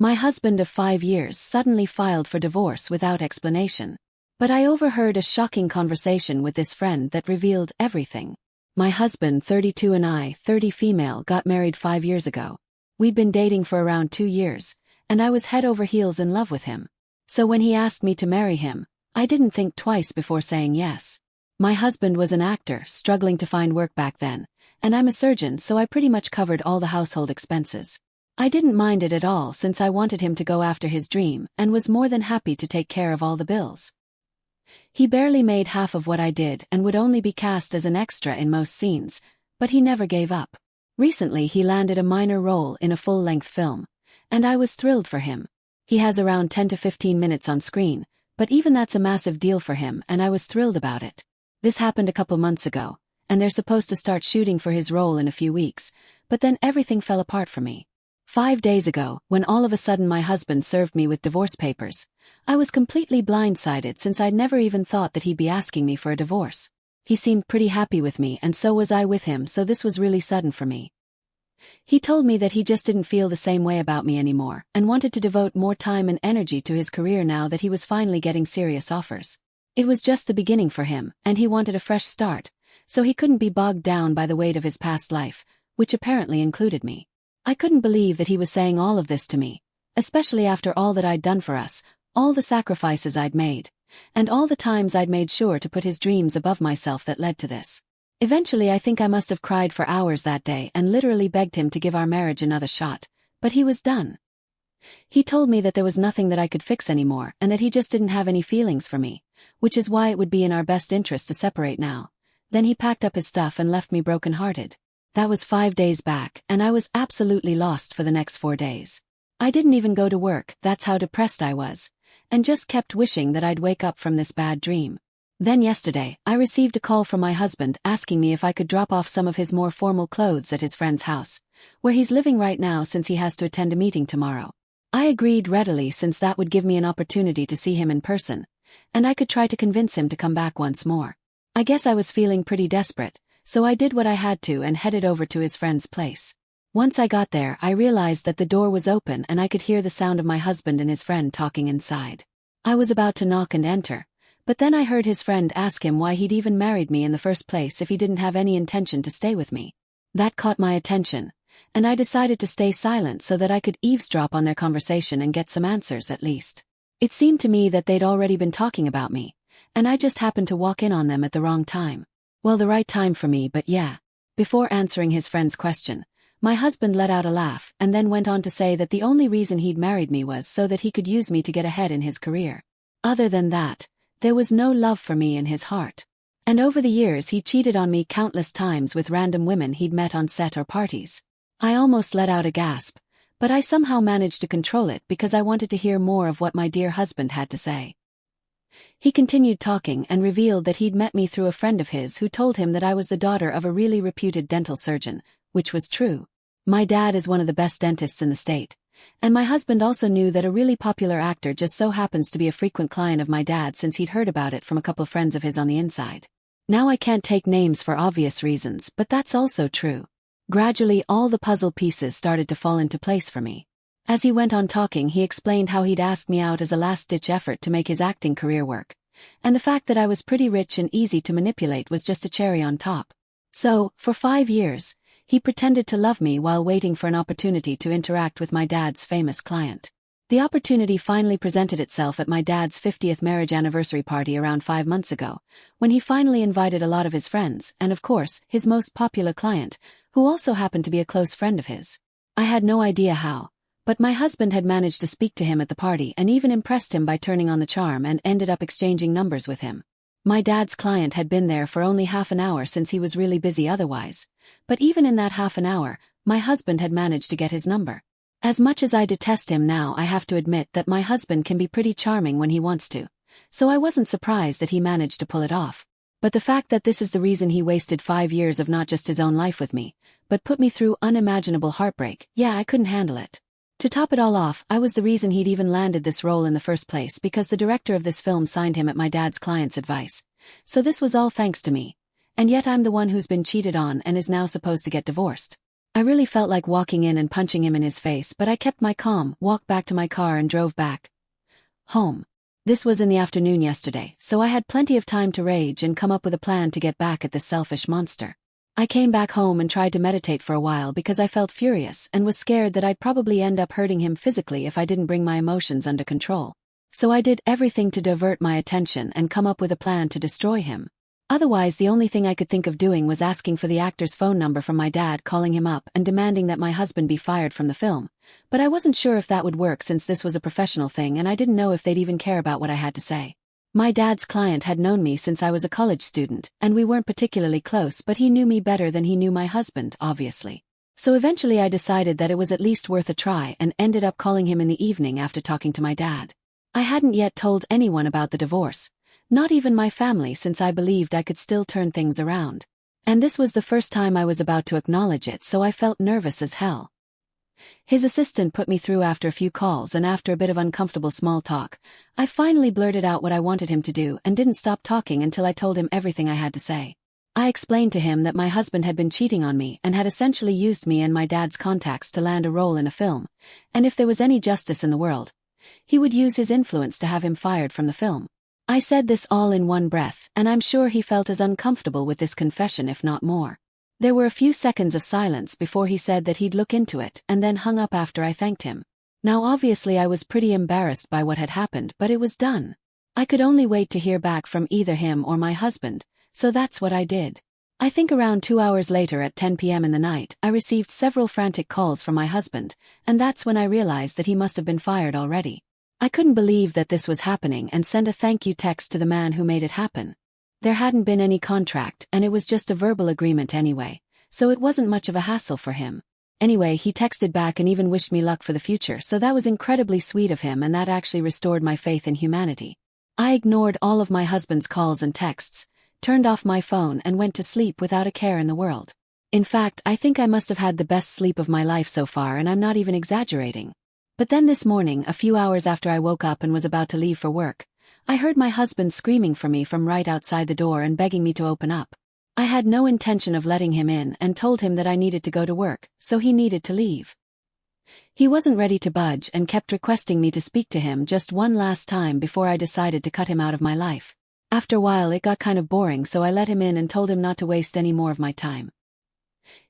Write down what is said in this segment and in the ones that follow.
My husband of 5 years suddenly filed for divorce without explanation. But I overheard a shocking conversation with this friend that revealed everything. My husband, 32, and I, 30 female, got married 5 years ago. We'd been dating for around 2 years, and I was head over heels in love with him. So when he asked me to marry him, I didn't think twice before saying yes. My husband was an actor, struggling to find work back then, and I'm a surgeon, so I pretty much covered all the household expenses. I didn't mind it at all since I wanted him to go after his dream and was more than happy to take care of all the bills. He barely made half of what I did and would only be cast as an extra in most scenes, but he never gave up. Recently he landed a minor role in a full-length film, and I was thrilled for him. He has around 10 to 15 minutes on screen, but even that's a massive deal for him, and I was thrilled about it. This happened a couple months ago, and they're supposed to start shooting for his role in a few weeks, but then everything fell apart for me. 5 days ago, when all of a sudden my husband served me with divorce papers, I was completely blindsided since I'd never even thought that he'd be asking me for a divorce. He seemed pretty happy with me, and so was I with him, so this was really sudden for me. He told me that he just didn't feel the same way about me anymore and wanted to devote more time and energy to his career now that he was finally getting serious offers. It was just the beginning for him, and he wanted a fresh start, so he couldn't be bogged down by the weight of his past life, which apparently included me. I couldn't believe that he was saying all of this to me, especially after all that I'd done for us, all the sacrifices I'd made, and all the times I'd made sure to put his dreams above myself that led to this. Eventually I think I must have cried for hours that day and literally begged him to give our marriage another shot, but he was done. He told me that there was nothing that I could fix anymore and that he just didn't have any feelings for me, which is why it would be in our best interest to separate now. Then he packed up his stuff and left me broken-hearted. That was 5 days back, and I was absolutely lost for the next 4 days. I didn't even go to work, that's how depressed I was, and just kept wishing that I'd wake up from this bad dream. Then yesterday, I received a call from my husband asking me if I could drop off some of his more formal clothes at his friend's house, where he's living right now since he has to attend a meeting tomorrow. I agreed readily since that would give me an opportunity to see him in person, and I could try to convince him to come back once more. I guess I was feeling pretty desperate, so I did what I had to and headed over to his friend's place. Once I got there, I realized that the door was open and I could hear the sound of my husband and his friend talking inside. I was about to knock and enter, but then I heard his friend ask him why he'd even married me in the first place if he didn't have any intention to stay with me. That caught my attention, and I decided to stay silent so that I could eavesdrop on their conversation and get some answers at least. It seemed to me that they'd already been talking about me, and I just happened to walk in on them at the wrong time. Well, the right time for me, but yeah. Before answering his friend's question, my husband let out a laugh and then went on to say that the only reason he'd married me was so that he could use me to get ahead in his career. Other than that, there was no love for me in his heart. And over the years he cheated on me countless times with random women he'd met on set or parties. I almost let out a gasp, but I somehow managed to control it because I wanted to hear more of what my dear husband had to say. He continued talking and revealed that he'd met me through a friend of his who told him that I was the daughter of a really reputed dental surgeon, which was true. My dad is one of the best dentists in the state, and my husband also knew that a really popular actor just so happens to be a frequent client of my dad since he'd heard about it from a couple friends of his on the inside. Now I can't take names for obvious reasons, but that's also true. Gradually all the puzzle pieces started to fall into place for me. As he went on talking, he explained how he'd asked me out as a last-ditch effort to make his acting career work, and the fact that I was pretty rich and easy to manipulate was just a cherry on top. So, for 5 years, he pretended to love me while waiting for an opportunity to interact with my dad's famous client. The opportunity finally presented itself at my dad's 50th marriage anniversary party around 5 months ago, when he finally invited a lot of his friends and, of course, his most popular client, who also happened to be a close friend of his. I had no idea how, but my husband had managed to speak to him at the party and even impressed him by turning on the charm and ended up exchanging numbers with him. My dad's client had been there for only half an hour since he was really busy otherwise, but even in that half an hour, my husband had managed to get his number. As much as I detest him now, I have to admit that my husband can be pretty charming when he wants to, so I wasn't surprised that he managed to pull it off. But the fact that this is the reason he wasted 5 years of not just his own life with me, but put me through unimaginable heartbreak, yeah, I couldn't handle it. To top it all off, I was the reason he'd even landed this role in the first place because the director of this film signed him at my dad's client's advice. So this was all thanks to me. And yet I'm the one who's been cheated on and is now supposed to get divorced. I really felt like walking in and punching him in his face, but I kept my calm, walked back to my car and drove back home. This was in the afternoon yesterday, so I had plenty of time to rage and come up with a plan to get back at this selfish monster. I came back home and tried to meditate for a while because I felt furious and was scared that I'd probably end up hurting him physically if I didn't bring my emotions under control. So I did everything to divert my attention and come up with a plan to destroy him. Otherwise, the only thing I could think of doing was asking for the actor's phone number from my dad, calling him up and demanding that my husband be fired from the film. But I wasn't sure if that would work since this was a professional thing and I didn't know if they'd even care about what I had to say. My dad's client had known me since I was a college student, and we weren't particularly close, but he knew me better than he knew my husband, obviously. So eventually I decided that it was at least worth a try and ended up calling him in the evening after talking to my dad. I hadn't yet told anyone about the divorce, not even my family, since I believed I could still turn things around. And this was the first time I was about to acknowledge it, so I felt nervous as hell. His assistant put me through after a few calls, and after a bit of uncomfortable small talk, I finally blurted out what I wanted him to do and didn't stop talking until I told him everything I had to say. I explained to him that my husband had been cheating on me and had essentially used me and my dad's contacts to land a role in a film, and if there was any justice in the world, he would use his influence to have him fired from the film. I said this all in one breath, and I'm sure he felt as uncomfortable with this confession, if not more. There were a few seconds of silence before he said that he'd look into it and then hung up after I thanked him. Now obviously I was pretty embarrassed by what had happened, but it was done. I could only wait to hear back from either him or my husband, so that's what I did. I think around 2 hours later at 10 p.m. in the night, I received several frantic calls from my husband, and that's when I realized that he must have been fired already. I couldn't believe that this was happening and sent a thank you text to the man who made it happen. There hadn't been any contract and it was just a verbal agreement anyway, so it wasn't much of a hassle for him. Anyway, he texted back and even wished me luck for the future, so that was incredibly sweet of him, and that actually restored my faith in humanity. I ignored all of my husband's calls and texts, turned off my phone and went to sleep without a care in the world. In fact, I think I must have had the best sleep of my life so far, and I'm not even exaggerating. But then this morning, a few hours after I woke up and was about to leave for work, I heard my husband screaming for me from right outside the door and begging me to open up. I had no intention of letting him in and told him that I needed to go to work, so he needed to leave. He wasn't ready to budge and kept requesting me to speak to him just one last time before I decided to cut him out of my life. After a while it got kind of boring, so I let him in and told him not to waste any more of my time.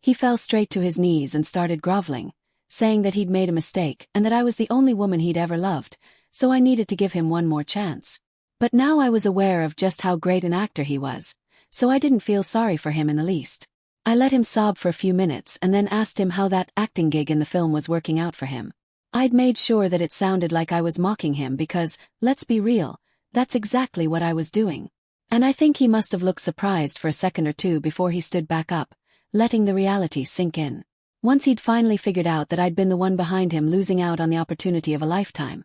He fell straight to his knees and started groveling, saying that he'd made a mistake and that I was the only woman he'd ever loved, so I needed to give him one more chance. But now I was aware of just how great an actor he was, so I didn't feel sorry for him in the least. I let him sob for a few minutes and then asked him how that acting gig in the film was working out for him. I'd made sure that it sounded like I was mocking him because, let's be real, that's exactly what I was doing. And I think he must have looked surprised for a second or two before he stood back up, letting the reality sink in. Once he'd finally figured out that I'd been the one behind him losing out on the opportunity of a lifetime,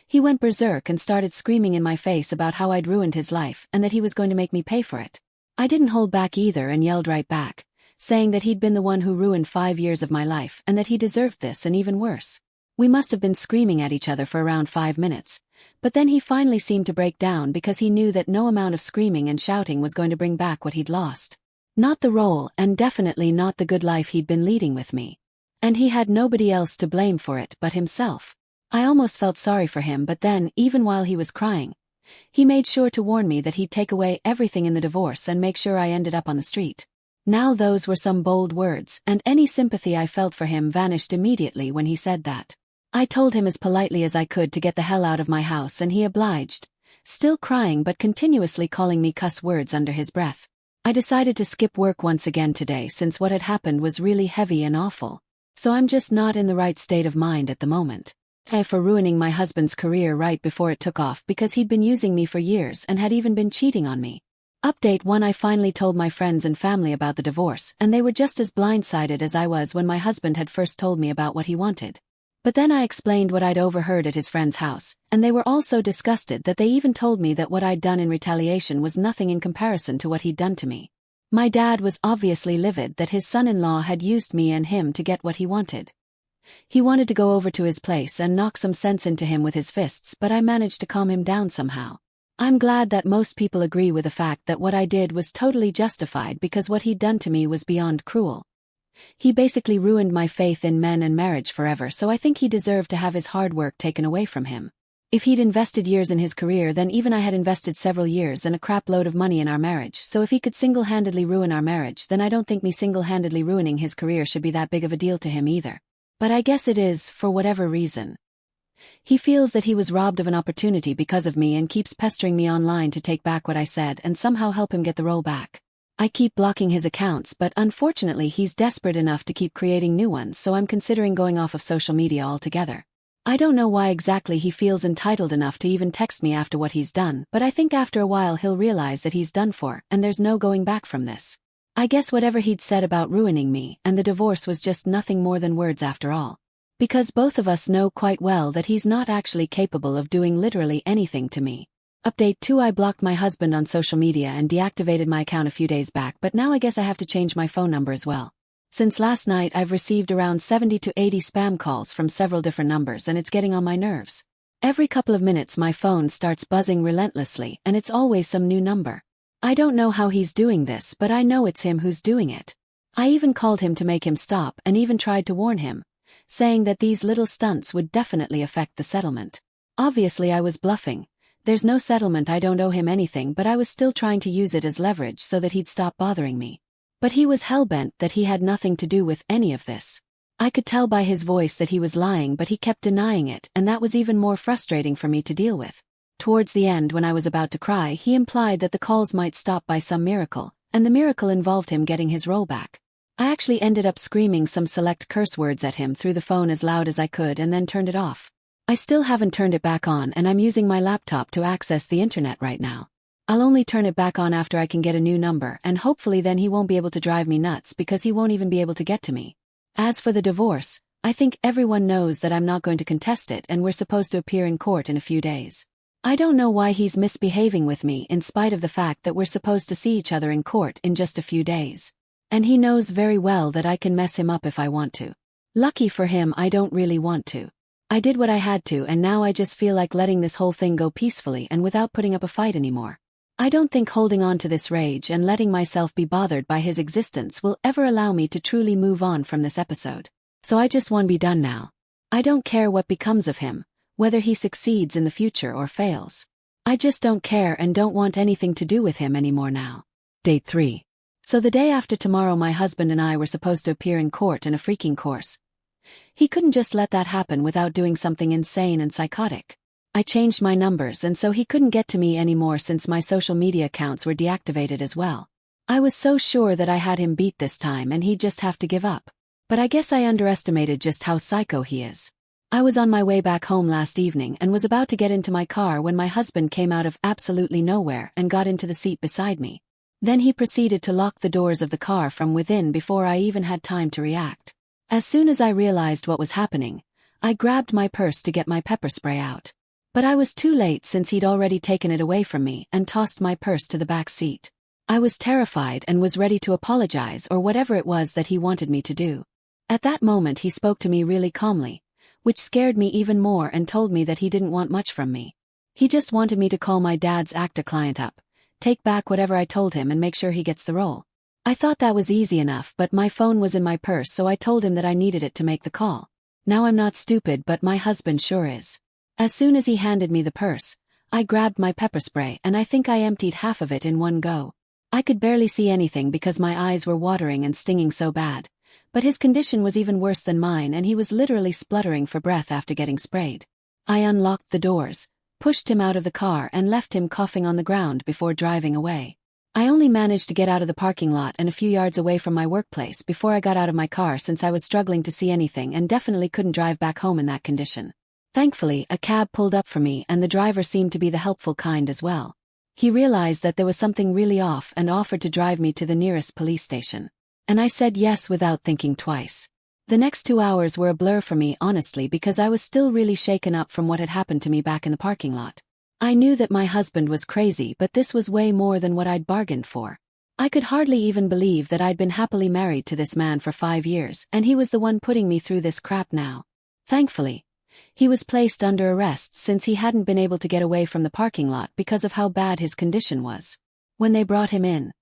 he went berserk and started screaming in my face about how I'd ruined his life and that he was going to make me pay for it. I didn't hold back either and yelled right back, saying that he'd been the one who ruined 5 years of my life and that he deserved this and even worse. We must have been screaming at each other for around 5 minutes, but then he finally seemed to break down because he knew that no amount of screaming and shouting was going to bring back what he'd lost. Not the role, and definitely not the good life he'd been leading with me. And he had nobody else to blame for it but himself. I almost felt sorry for him, but then, even while he was crying, he made sure to warn me that he'd take away everything in the divorce and make sure I ended up on the street. Now those were some bold words, and any sympathy I felt for him vanished immediately when he said that. I told him as politely as I could to get the hell out of my house, and he obliged, still crying but continuously calling me cuss words under his breath. I decided to skip work once again today since what had happened was really heavy and awful. So I'm just not in the right state of mind at the moment. For ruining my husband's career right before it took off because he'd been using me for years and had even been cheating on me. Update 1: I finally told my friends and family about the divorce, and they were just as blindsided as I was when my husband had first told me about what he wanted. But then I explained what I'd overheard at his friend's house, and they were all so disgusted that they even told me that what I'd done in retaliation was nothing in comparison to what he'd done to me. My dad was obviously livid that his son-in-law had used me and him to get what he wanted. He wanted to go over to his place and knock some sense into him with his fists, but I managed to calm him down somehow. I'm glad that most people agree with the fact that what I did was totally justified because what he'd done to me was beyond cruel. He basically ruined my faith in men and marriage forever, so I think he deserved to have his hard work taken away from him. If he'd invested years in his career, then even I had invested several years and a crap load of money in our marriage, so if he could single-handedly ruin our marriage, then I don't think me single-handedly ruining his career should be that big of a deal to him either. But I guess it is, for whatever reason. He feels that he was robbed of an opportunity because of me and keeps pestering me online to take back what I said and somehow help him get the role back. I keep blocking his accounts, but unfortunately he's desperate enough to keep creating new ones, so I'm considering going off of social media altogether. I don't know why exactly he feels entitled enough to even text me after what he's done, but I think after a while he'll realize that he's done for, and there's no going back from this. I guess whatever he'd said about ruining me and the divorce was just nothing more than words after all. Because both of us know quite well that he's not actually capable of doing literally anything to me. Update 2: I blocked my husband on social media and deactivated my account a few days back, but now I guess I have to change my phone number as well. Since last night I've received around 70 to 80 spam calls from several different numbers and it's getting on my nerves. Every couple of minutes my phone starts buzzing relentlessly and it's always some new number. I don't know how he's doing this, but I know it's him who's doing it. I even called him to make him stop and even tried to warn him, saying that these little stunts would definitely affect the settlement. Obviously I was bluffing. There's no settlement, I don't owe him anything, but I was still trying to use it as leverage so that he'd stop bothering me. But he was hellbent that he had nothing to do with any of this. I could tell by his voice that he was lying, but he kept denying it, and that was even more frustrating for me to deal with. Towards the end, when I was about to cry, he implied that the calls might stop by some miracle, and the miracle involved him getting his role back. I actually ended up screaming some select curse words at him through the phone as loud as I could and then turned it off. I still haven't turned it back on, and I'm using my laptop to access the internet right now. I'll only turn it back on after I can get a new number, and hopefully then he won't be able to drive me nuts because he won't even be able to get to me. As for the divorce, I think everyone knows that I'm not going to contest it and we're supposed to appear in court in a few days. I don't know why he's misbehaving with me in spite of the fact that we're supposed to see each other in court in just a few days. And he knows very well that I can mess him up if I want to. Lucky for him, I don't really want to. I did what I had to, and now I just feel like letting this whole thing go peacefully and without putting up a fight anymore. I don't think holding on to this rage and letting myself be bothered by his existence will ever allow me to truly move on from this episode. So I just want to be done now. I don't care what becomes of him, whether he succeeds in the future or fails. I just don't care and don't want anything to do with him anymore now. Date 3. So the day after tomorrow, my husband and I were supposed to appear in court in a freaking course. He couldn't just let that happen without doing something insane and psychotic. I changed my numbers, and so he couldn't get to me anymore since my social media accounts were deactivated as well. I was so sure that I had him beat this time and he'd just have to give up. But I guess I underestimated just how psycho he is. I was on my way back home last evening and was about to get into my car when my husband came out of absolutely nowhere and got into the seat beside me. Then he proceeded to lock the doors of the car from within before I even had time to react. As soon as I realized what was happening, I grabbed my purse to get my pepper spray out. But I was too late since he'd already taken it away from me and tossed my purse to the back seat. I was terrified and was ready to apologize or whatever it was that he wanted me to do. At that moment he spoke to me really calmly, which scared me even more, and told me that he didn't want much from me. He just wanted me to call my dad's actor client up, take back whatever I told him and make sure he gets the role. I thought that was easy enough, but my phone was in my purse, so I told him that I needed it to make the call. Now I'm not stupid, but my husband sure is. As soon as he handed me the purse, I grabbed my pepper spray and I think I emptied half of it in one go. I could barely see anything because my eyes were watering and stinging so bad, but his condition was even worse than mine and he was literally spluttering for breath after getting sprayed. I unlocked the doors, pushed him out of the car and left him coughing on the ground before driving away. I only managed to get out of the parking lot and a few yards away from my workplace before I got out of my car since I was struggling to see anything and definitely couldn't drive back home in that condition. Thankfully, a cab pulled up for me and the driver seemed to be the helpful kind as well. He realized that there was something really off and offered to drive me to the nearest police station. And I said yes without thinking twice. The next 2 hours were a blur for me, honestly, because I was still really shaken up from what had happened to me back in the parking lot. I knew that my husband was crazy, but this was way more than what I'd bargained for. I could hardly even believe that I'd been happily married to this man for 5 years, and he was the one putting me through this crap now. Thankfully, he was placed under arrest since he hadn't been able to get away from the parking lot because of how bad his condition was. When they brought him in,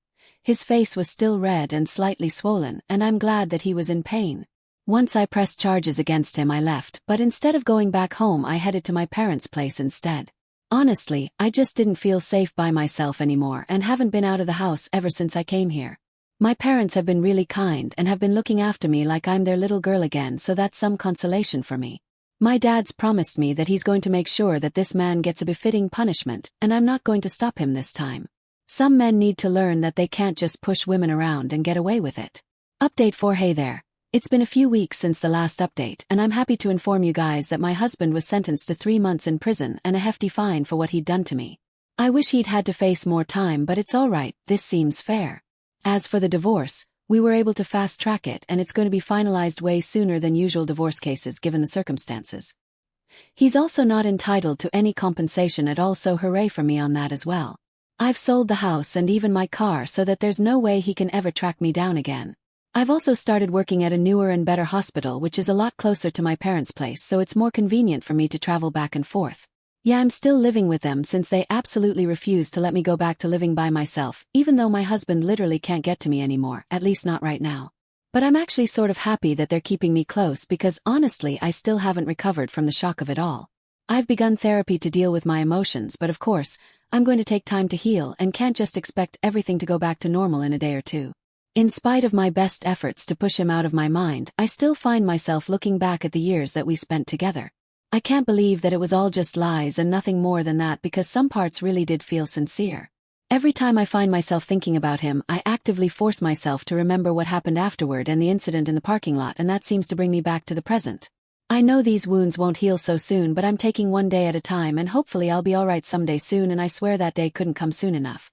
His face was still red and slightly swollen, and I'm glad that he was in pain. Once I pressed charges against him, I left, but instead of going back home, I headed to my parents' place instead. Honestly, I just didn't feel safe by myself anymore and haven't been out of the house ever since I came here. My parents have been really kind and have been looking after me like I'm their little girl again, so that's some consolation for me. My dad's promised me that he's going to make sure that this man gets a befitting punishment, and I'm not going to stop him this time. Some men need to learn that they can't just push women around and get away with it. Update 4. Hey there. It's been a few weeks since the last update, and I'm happy to inform you guys that my husband was sentenced to 3 months in prison and a hefty fine for what he'd done to me. I wish he'd had to face more time, but it's alright, this seems fair. As for the divorce, we were able to fast-track it, and it's going to be finalized way sooner than usual divorce cases given the circumstances. He's also not entitled to any compensation at all, so hooray for me on that as well. I've sold the house and even my car so that there's no way he can ever track me down again. I've also started working at a newer and better hospital, which is a lot closer to my parents' place, so it's more convenient for me to travel back and forth. Yeah, I'm still living with them since they absolutely refuse to let me go back to living by myself, even though my husband literally can't get to me anymore, at least not right now. But I'm actually sort of happy that they're keeping me close because honestly I still haven't recovered from the shock of it all. I've begun therapy to deal with my emotions, but of course, I'm going to take time to heal and can't just expect everything to go back to normal in a day or two. In spite of my best efforts to push him out of my mind, I still find myself looking back at the years that we spent together. I can't believe that it was all just lies and nothing more than that, because some parts really did feel sincere. Every time I find myself thinking about him, I actively force myself to remember what happened afterward and the incident in the parking lot, and that seems to bring me back to the present. I know these wounds won't heal so soon, but I'm taking one day at a time, and hopefully I'll be alright someday soon, and I swear that day couldn't come soon enough.